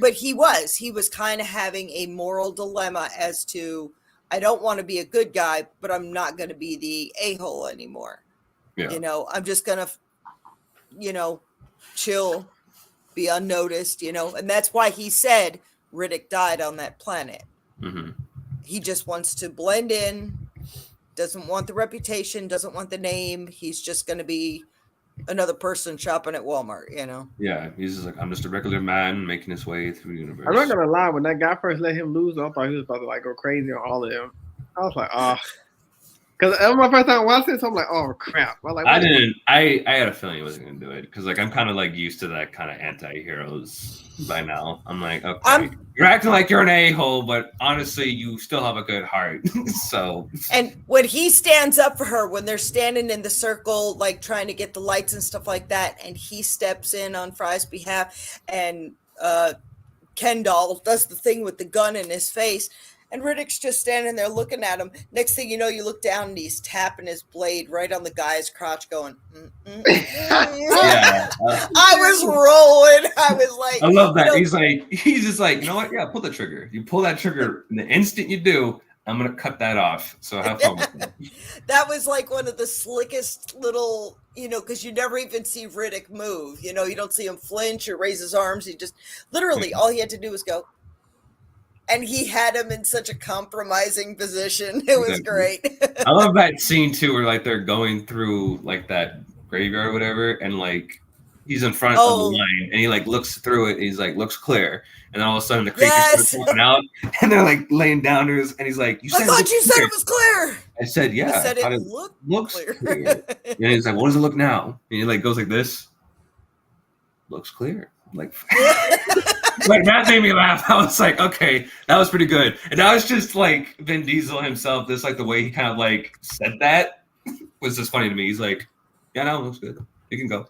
But he was kind of having a moral dilemma as to, I don't want to be a good guy, but I'm not going to be the a-hole anymore. Yeah. I'm just going to, chill, be unnoticed, and that's why he said Riddick died on that planet. He just wants to blend in, doesn't want the reputation, doesn't want the name. He's just going to be another person shopping at Walmart, Yeah, he's just like, I'm just a regular man making his way through the universe. I'm not gonna lie, when that guy first let him lose, I thought he was about to like go crazy on all of them. I was like, because that was my first time watching it, so I'm like, oh crap. I had a feeling he wasn't gonna do it because like I'm kind of like used to that kind of anti-heroes by now. I'm like, okay, you're acting like you're an a-hole, but honestly, you still have a good heart. So. And when he stands up for her, when they're standing in the circle, like trying to get the lights and stuff like that, and he steps in on Fry's behalf, and Kendall does the thing with the gun in his face. And Riddick's just standing there looking at him. Next thing you know, you look down and he's tapping his blade right on the guy's crotch going, Yeah. I was rolling. I was like, I love that. He's just like, you know what? Yeah, pull the trigger. You pull that trigger, and the instant you do, I'm going to cut that off. So have fun with that. That was like one of the slickest little, because you never even see Riddick move. You don't see him flinch or raise his arms. He just literally all he had to do was go. And he had him in such a compromising position. It was great. I love that scene too, where like they're going through like that graveyard or whatever, and like he's in front of the line, and he like looks through it. And he's like looks clear, and then all of a sudden the creatures start coming out, and they're like laying down, and he's like, "I thought you said it was clear." I said, "Yeah." I said it looks clear. And he's like, "What does it look now?" And he like goes like this. Looks clear. Like. Like that made me laugh. I was like, okay, that was pretty good. And that was just like Vin Diesel himself. Just like the way he kind of like said that was just funny to me. He's like, yeah, no, it looks good. You can go.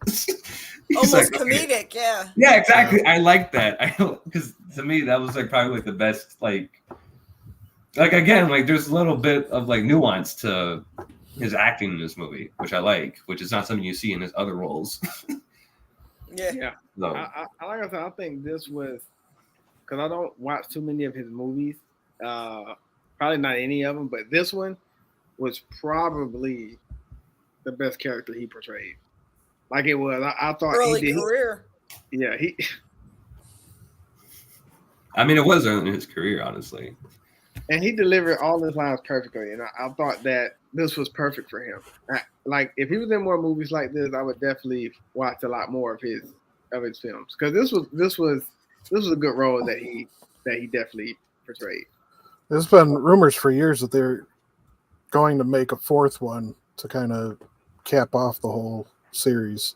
Almost like, comedic, yeah. Yeah, exactly. I like that. Because to me, that was like probably like the best. Like again, like there's a little bit of like nuance to his acting in this movie, which I like, which is not something you see in his other roles. Yeah. So. Like I said, I think this was because I don't watch too many of his movies. Probably not any of them, but this one was probably the best character he portrayed. Like it was. I thought early career. Yeah, I mean, it was early in his career, honestly. And he delivered all his lines perfectly, and I thought that this was perfect for him. Like if he was in more movies like this, I would definitely watch a lot more of his films because this was a good role that he definitely portrayed. There's been rumors for years that they're going to make a fourth one to kind of cap off the whole series.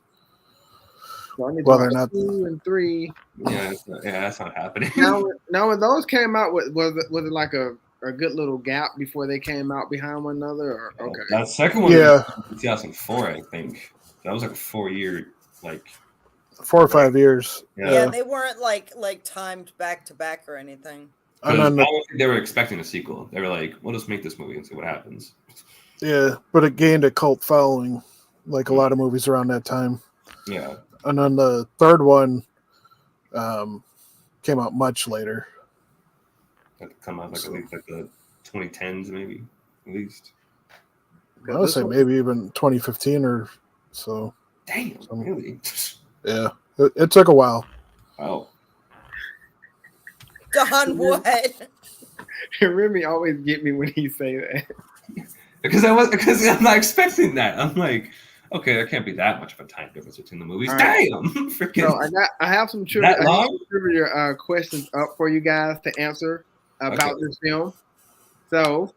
Whether or not 2 and 3. Yeah, that's not happening. Now when those came out, was it like a good little gap before they came out behind one another? Or okay, that second one, was 2004, I think. That was like a 4-year, like 4 or 5 years. Yeah, they weren't like timed back to back or anything. I don't think they were expecting a sequel. They were like, "We'll just make this movie and see what happens." Yeah, but it gained a cult following, like a lot of movies around that time. Yeah. And then the third one came out much later. That come out like at least like the 2010s, maybe at least. I would say maybe even 2015 or so. Damn, really? Yeah, it took a while. Oh. Don, what? Remy always get me when he say that. Because I'm not expecting that. I'm like, okay, there can't be that much of a time difference between the movies. Right. Damn, freaking! So I have some trivia questions up for you guys to answer about this film. So,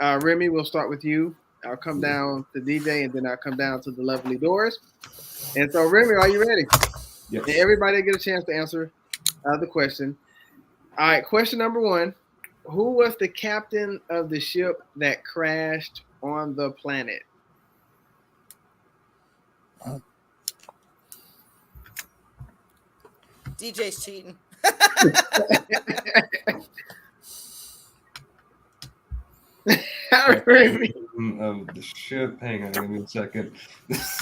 Remy, we'll start with you. I'll come down to DJ, and then I'll come down to the lovely Doors. And so, Remy, are you ready? Yes. And everybody get a chance to answer the question. All right, question number 1. Who was the captain of the ship that crashed on the planet? DJ's cheating. The ship. Hang on, give me a second.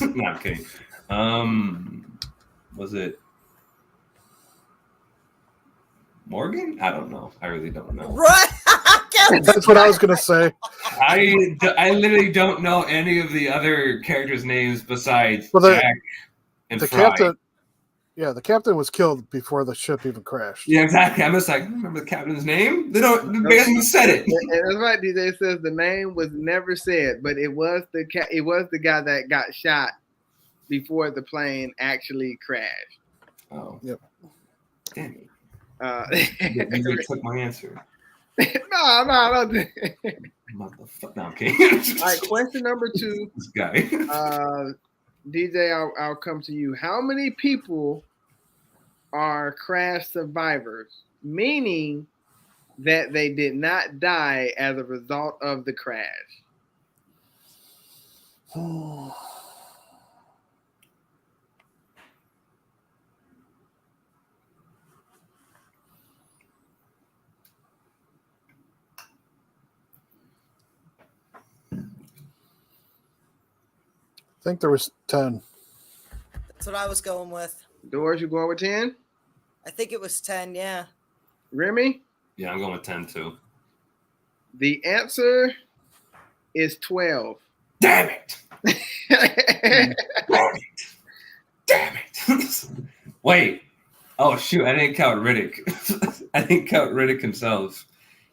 No, I'm kidding. Was it Morgan? I don't know. I really don't know. Right. That's what I was gonna say. I literally don't know any of the other characters' names besides Jack and Fry. Captain. Yeah, the captain was killed before the ship even crashed. Yeah, exactly. I'm just like, remember the captain's name? They barely even said it. And that's right. DJ says the name was never said, but it was the guy that got shot before the plane actually crashed. Oh. Yep. Damn it. You You took my answer. no. Motherfucker. No, okay. All right, question number 2. This guy. DJ, I'll come to you. How many people are crash survivors? Meaning that they did not die as a result of the crash. I think there was 10. That's what I was going with. Doors, you going with 10? I think it was 10, yeah. Remy? Yeah, I'm going with 10 too. The answer is 12. Damn it! Damn it! Wait. Oh shoot! I didn't count Riddick. I didn't count Riddick himself.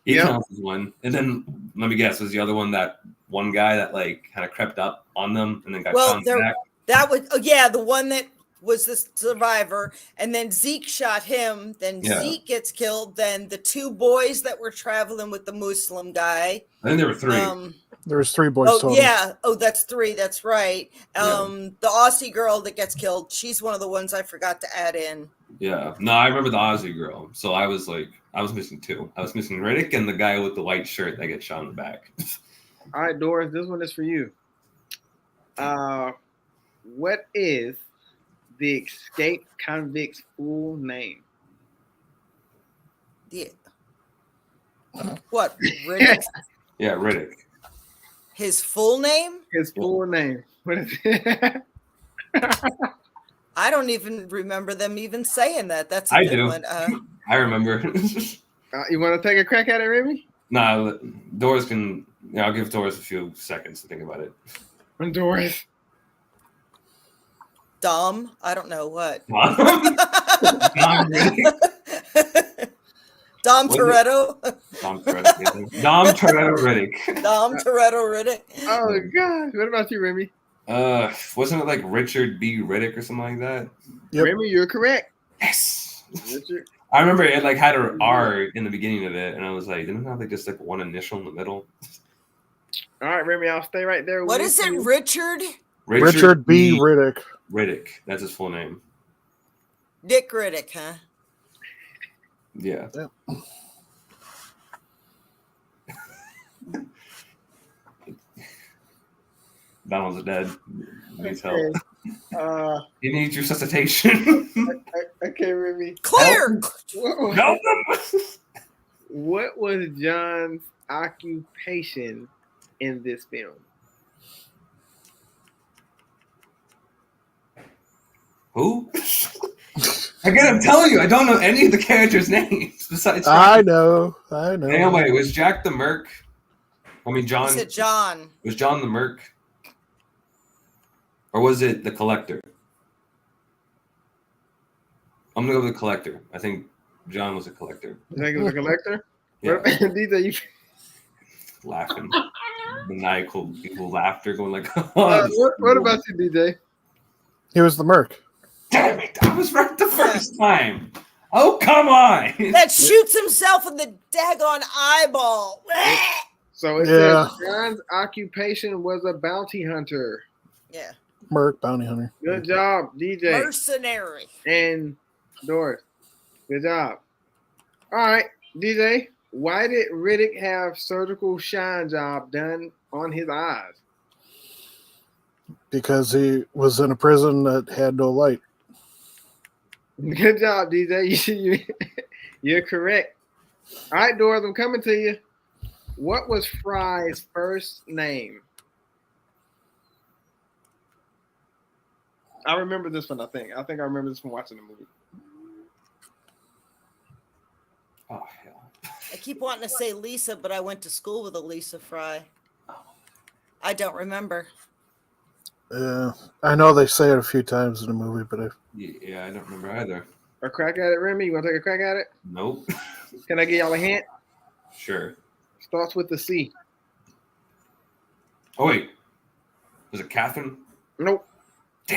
He counts as one. And then let me guess, was the other one that one guy that like kind of crept up on them and then got shot back? That was the one that was the survivor, and then Zeke shot him. Then Zeke gets killed. Then the 2 boys that were traveling with the Muslim guy. I think there were 3. There was 3 boys total. Yeah. Oh, that's 3. That's right. The Aussie girl that gets killed. She's one of the ones I forgot to add in. Yeah. No, I remember the Aussie girl. So I was missing 2. I was missing Riddick and the guy with the white shirt that gets shot in the back. All right, Doris, this one is for you. What is the escaped convict's full name? Yeah. What? Riddick? Yeah, Riddick. His full name? His full name. What is it? I don't even remember them even saying that. That's I good do. one. I remember. You want to take a crack at it, Remy? Nah, Doris can. Yeah, I'll give Doris a few seconds to think about it. Doris. Dom? I don't know what. Dom Riddick. Dom Toretto? Dom Toretto. Yeah. Dom Toretto Riddick. Dom Toretto Riddick. Oh, God. What about you, Remy? Wasn't it like Richard B. Riddick or something like that? Yep. Remy, you're correct. Yes. Richard. I remember it like had an R in the beginning of it, and I was like, didn't it have like just like one initial in the middle? All right, Remy, I'll stay right there. What is it, Richard? Richard B. Riddick. Riddick. That's his full name. Dick Riddick, huh? Yeah. Yep. Donald's dead. Needs help. Okay. He needs resuscitation. Okay, Remy. Clear! Help him! What was John's occupation in this film? Who? Again, I'm telling you, I don't know any of the characters' names besides. I know. Anyway, was Jack the Merc? I mean, John. Is it John? Was John the Merc? Or was it the Collector? I'm gonna go with the Collector. I think John was a Collector. You think it was a collector? Yeah. DJ, you Laughing, maniacal, evil laughter, going like. what about you, DJ? He was the Merc. Damn it! I was right the first time. Oh, come on! That shoots himself in the daggone eyeball. So it says John's occupation was a bounty hunter. Yeah. Merc, bounty hunter. Good job, DJ. Mercenary. And Doris. Good job. All right, DJ. Why did Riddick have surgical shine job done on his eyes? Because he was in a prison that had no light. Good job, DJ. You're correct. All right, Doris, I'm coming to you. What was Fry's first name? I remember this one, I think I remember this from watching the movie. Oh, hell. I keep wanting to say Lisa, but I went to school with a Lisa Fry. I don't remember. Yeah, I know they say it a few times in the movie, but Yeah, I don't remember either. A crack at it, Remy? You want to take a crack at it? Nope. Can I give y'all a hint? Sure. Starts with the C. Oh wait, was it Catherine? Nope.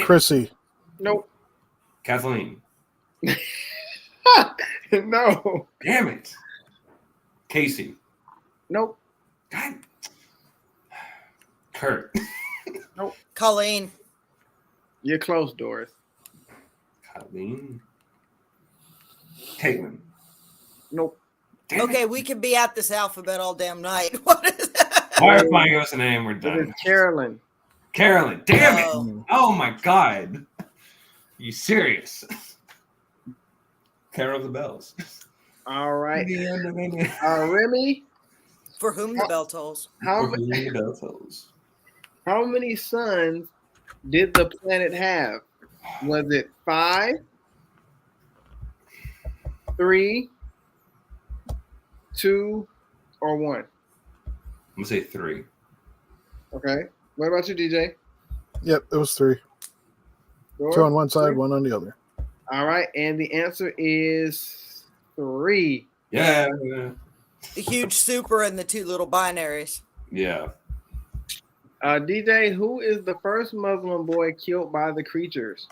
Chrissy. Nope. Kathleen. No. Damn it. Casey. Nope. God. Kurt. Nope. Colleen. You're close, Doris. Colleen. Caitlin. Nope. Damn Okay, it. we can be at this alphabet all damn night. What is that? Why if I give us a name, we're It done. is Carolyn. Carolyn. Damn it. Oh. Oh my God. You serious? Carol of the Bells. All right. Remy. For whom the bell tolls. How many suns did the planet have? Was it 5, 3, 2, or 1? I'm gonna say 3. Okay. What about you, DJ? Yep, it was 3. Doris? 2 on one side, 3? 1 on the other. All right, and the answer is 3. Yeah. The huge super and the 2 little binaries. Yeah. DJ, who is the first Muslim boy killed by the creatures?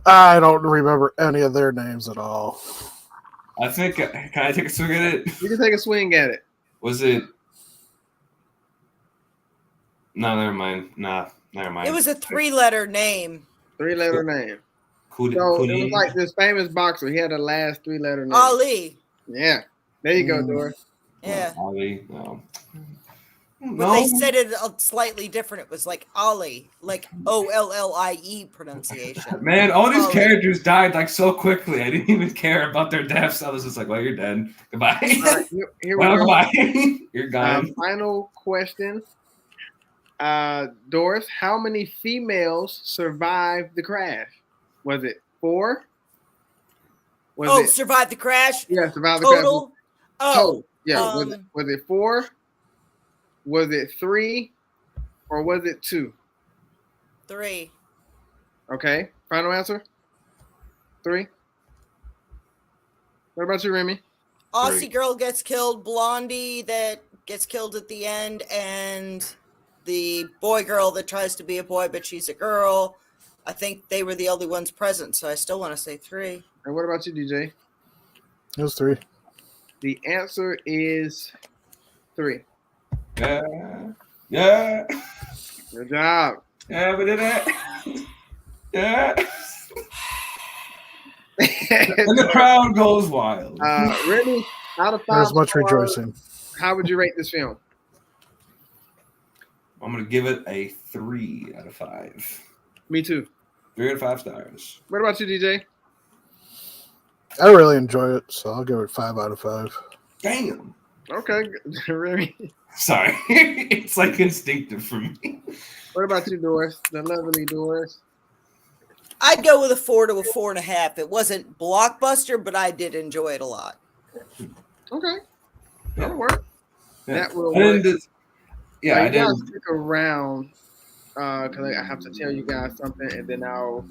I don't remember any of their names at all. I think. Can I take a swing at it? You can take a swing at it. Was it? No, never mind. Nah, never mind. It was a 3-letter name. 3-letter name. So it was like this famous boxer. He had a last 3-letter name. Ali. Yeah. There you go, Doris. Yeah. Ali. No. But they said it slightly different. It was like Ollie, like Ollie pronunciation. Man, all these Ollie. characters died like so quickly. I didn't even care about their deaths. I was just like, well, you're dead. Goodbye. All right, here we Well, go. goodbye. You're gone. Final question. Doris, how many females survived the crash? Was it 4? Survived the crash? Yeah, survived the Total? crash. Oh. Total. Yeah. Was it 4? Was it 3? Or was it 2? 3. Okay. Final answer? 3? What about you, Remy? Aussie girl gets killed, Blondie that gets killed at the end, and the boy girl that tries to be a boy but she's a girl. I think they were the only ones present, so I still want to say 3. And what about you, DJ? It was 3. The answer is 3. Yeah. Good job. Yeah, we did it. Yeah. And the crowd goes wild. Remy, out of 5 There's much stars, rejoicing. how would you rate this film? I'm going to give it a 3 out of 5. Me too. 3 out of 5 stars. What about you, DJ? I really enjoy it, so I'll give it 5 out of 5. Damn. Okay, Remy. Sorry. It's like instinctive for me. What about you, Doris? The lovely Doris. I'd go with a 4 to a 4.5. It wasn't blockbuster, but I did enjoy it a lot. Okay, that'll work. Yeah. That will I work. didn't. Yeah, I you guys didn't. stick around because I have to tell you guys something, and then I'll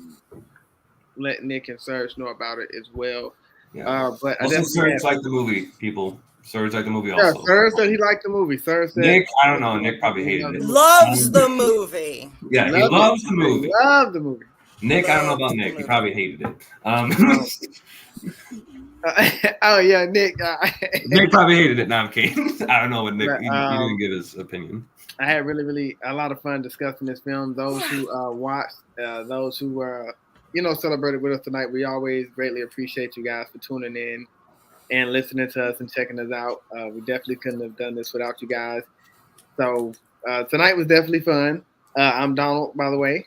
let Nick and Serge know about it as well. Yeah. But I Also, definitely Serge liked the movie, people. Serge liked the movie yeah, also. Serge said he liked the movie. Serge said Nick, I don't know. Nick probably hated it. Loves the movie. Yeah, he loves the movie. Love the movie. Nick, I don't know Loves about the Nick. He movie. probably hated it. Oh yeah, Nick. Nick probably hated it. No, I'm kidding. I don't know what Nick. But, He didn't give his opinion. I had really a lot of fun discussing this film. Those who watched, those who celebrated with us tonight, we always greatly appreciate you guys for tuning in and listening to us and checking us out. We definitely couldn't have done this without you guys. So tonight was definitely fun. I'm Donald, by the way.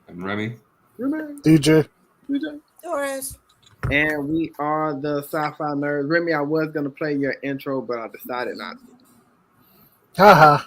I'm Remy. DJ. Doris. And we are the Sci-Fi Nerdz. Remy, I was going to play your intro, but I decided not to. Haha.